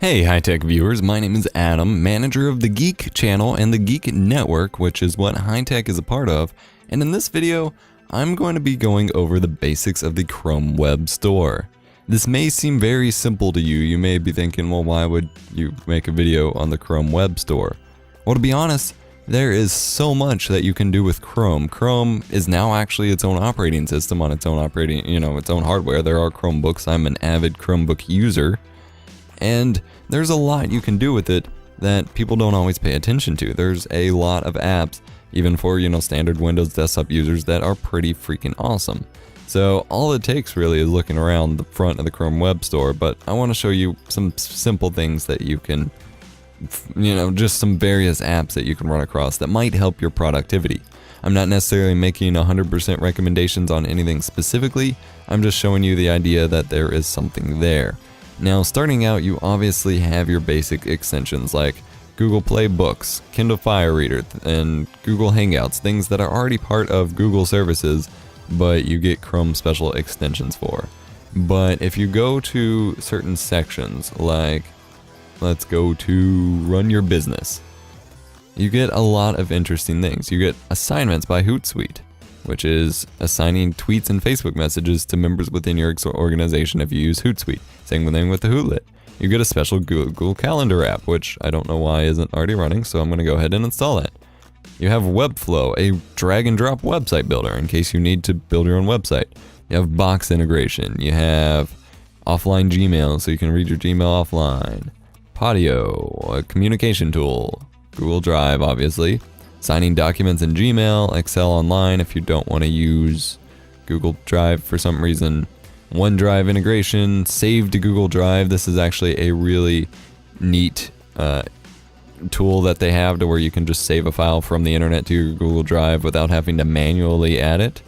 Hey high-tech viewers, my name is Adam, manager of the Geek channel and the Geek network, which is what high-tech is a part of, and in this video, I'm going to be going over the basics of the Chrome Web Store. This may seem very simple to you. You may be thinking, well, why would you make a video on the Chrome Web Store? Well, to be honest, there is so much that you can do with Chrome. Chrome is now actually its own operating system on its own its own hardware. There are Chromebooks. I'm an avid Chromebook user. And there's a lot you can do with it that people don't always pay attention to. There's a lot of apps, even for, standard Windows desktop users, that are pretty freaking awesome. So all it takes really is looking around the front of the Chrome Web Store, but I want to show you some simple things that you can, just some various apps that you can run across that might help your productivity. I'm not necessarily making 100% recommendations on anything specifically. I'm just showing you the idea that there is something there. Now, starting out, you obviously have your basic extensions like Google Play Books, Kindle Fire Reader, and Google Hangouts, things that are already part of Google services, but you get Chrome special extensions for. But if you go to certain sections, like let's go to Run Your Business, you get a lot of interesting things. You get Assignments by Hootsuite, which is assigning tweets and Facebook messages to members within your organization if you use Hootsuite. Same thing with the Hootlet. You get a special Google Calendar app, which I don't know why isn't already running, so I'm going to go ahead and install it. You have Webflow, a drag and drop website builder in case you need to build your own website. You have Box integration. You have offline Gmail, so you can read your Gmail offline. Podio, a communication tool. Google Drive, obviously. Signing documents in Gmail, Excel Online if you don't want to use Google Drive for some reason. OneDrive integration, save to Google Drive. This is actually a really neat tool that they have to where you can just save a file from the internet to your Google Drive without having to manually add it.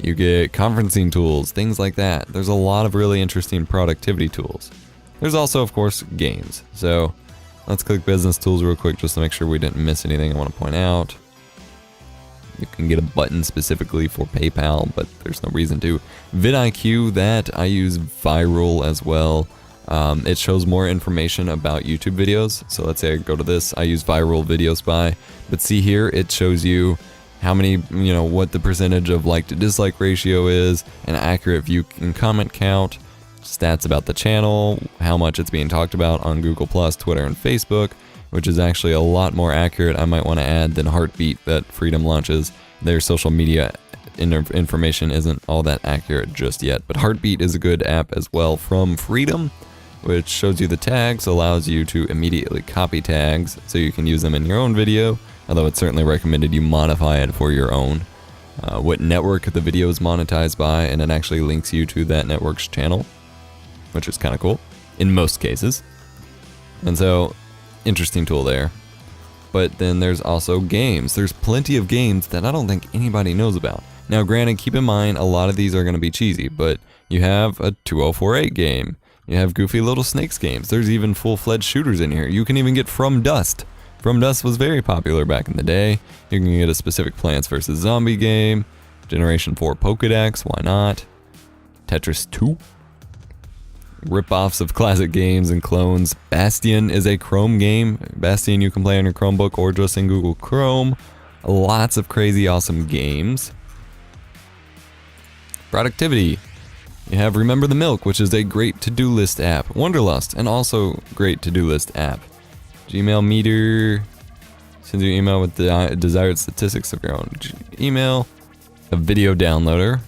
You get conferencing tools, things like that. There's a lot of really interesting productivity tools. There's also, of course, games. So let's click business tools real quick just to make sure we didn't miss anything I want to point out. You can get a button specifically for PayPal, but there's no reason to. vidIQ, that I use Viral as well. It shows more information about YouTube videos. So let's say I go to this, I use Viral Video Spy. But see here, it shows you how many, what the percentage of like to dislike ratio is, an accurate view and comment count, stats about the channel, how much it's being talked about on Google+, Twitter, and Facebook, which is actually a lot more accurate, I might want to add, than Heartbeat that Freedom launches. Their social media information isn't all that accurate just yet, but Heartbeat is a good app as well from Freedom, which shows you the tags, allows you to immediately copy tags so you can use them in your own video, although it's certainly recommended you modify it for your own. What network the video is monetized by, and it actually links you to that network's channel, which is kind of cool in most cases. And so, interesting tool there. But then there's also games. There's plenty of games that I don't think anybody knows about. Now granted, keep in mind a lot of these are going to be cheesy, but you have a 2048 game. You have Goofy Little Snakes games. There's even full-fledged shooters in here. You can even get From Dust. From Dust was very popular back in the day. You can get a specific Plants vs. Zombie game. Generation 4 Pokédex, why not? Tetris 2. Rip-offs of classic games and clones. Bastion is a Chrome game. Bastion you can play on your Chromebook or just in Google Chrome. Lots of crazy awesome games. Productivity. You have Remember the Milk, which is a great to-do list app. Wonderlust, an also great to-do list app. Gmail Meter sends you an email with the desired statistics of your own email. A video downloader.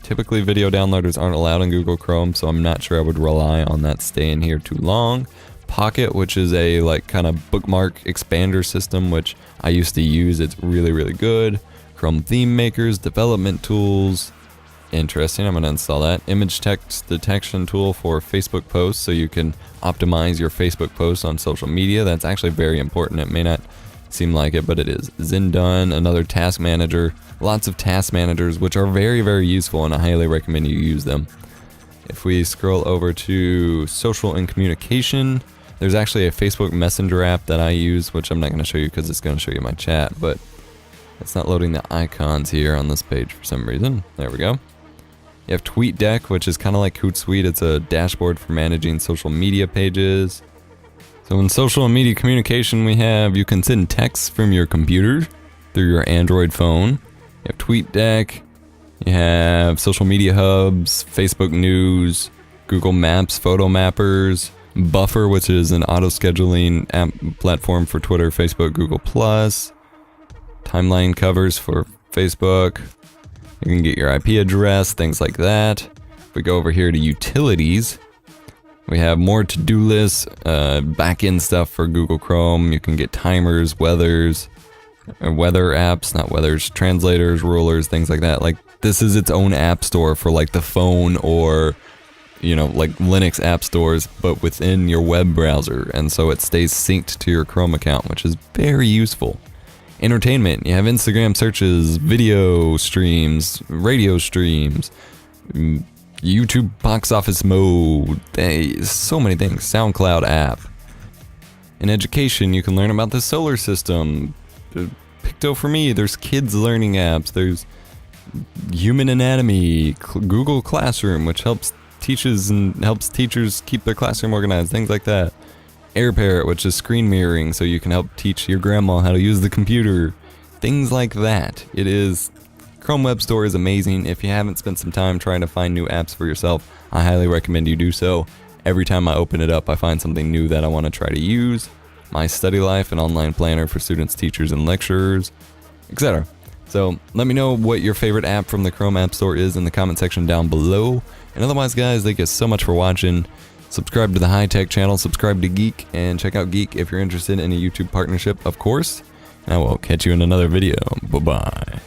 Typically, video downloaders aren't allowed in Google Chrome, so I'm not sure I would rely on that staying here too long. Pocket, which is a kind of bookmark expander system, which I used to use. It's really, really good. Chrome theme makers, development tools. Interesting, I'm going to install that. Image text detection tool for Facebook posts, so you can optimize your Facebook posts on social media. That's actually very important. It may not seem like it, but it is. Zindun, another task manager. Lots of task managers, which are very, very useful, and I highly recommend you use them. If we scroll over to social and communication, there's actually a Facebook Messenger app that I use, which I'm not going to show you because it's going to show you my chat, but it's not loading the icons here on this page for some reason. There we go. You have TweetDeck, which is kind of like Hootsuite. It's a dashboard for managing social media pages. So in social media communication, you can send texts from your computer through your Android phone. You have TweetDeck. You have social media hubs, Facebook News, Google Maps, photo mappers, Buffer, which is an auto-scheduling app platform for Twitter, Facebook, Google+, timeline covers for Facebook. You can get your IP address, things like that. If we go over here to utilities, we have more to-do lists, back-end stuff for Google Chrome. You can get timers, weather apps, not weathers, translators, rulers, things like that. Like, this is its own app store for like the phone or, you know, like Linux app stores, but within your web browser. And so it stays synced to your Chrome account, which is very useful. Entertainment, you have Instagram searches, video streams, radio streams, YouTube box office mode, so many things, SoundCloud app. In education, you can learn about the solar system. Picto for me, there's kids learning apps, there's Human Anatomy, Google Classroom, which helps teachers keep their classroom organized, things like that. AirParrot, which is screen mirroring, so you can help teach your grandma how to use the computer. Things like that. Chrome Web Store is amazing. If you haven't spent some time trying to find new apps for yourself, I highly recommend you do so. Every time I open it up, I find something new that I want to try to use. My Study Life, an online planner for students, teachers, and lecturers, etc. So let me know what your favorite app from the Chrome App Store is in the comment section down below. And otherwise, guys, thank you so much for watching. Subscribe to the High Tech channel, subscribe to Geek, and check out Geek if you're interested in a YouTube partnership, of course. And I will catch you in another video. Bye-bye.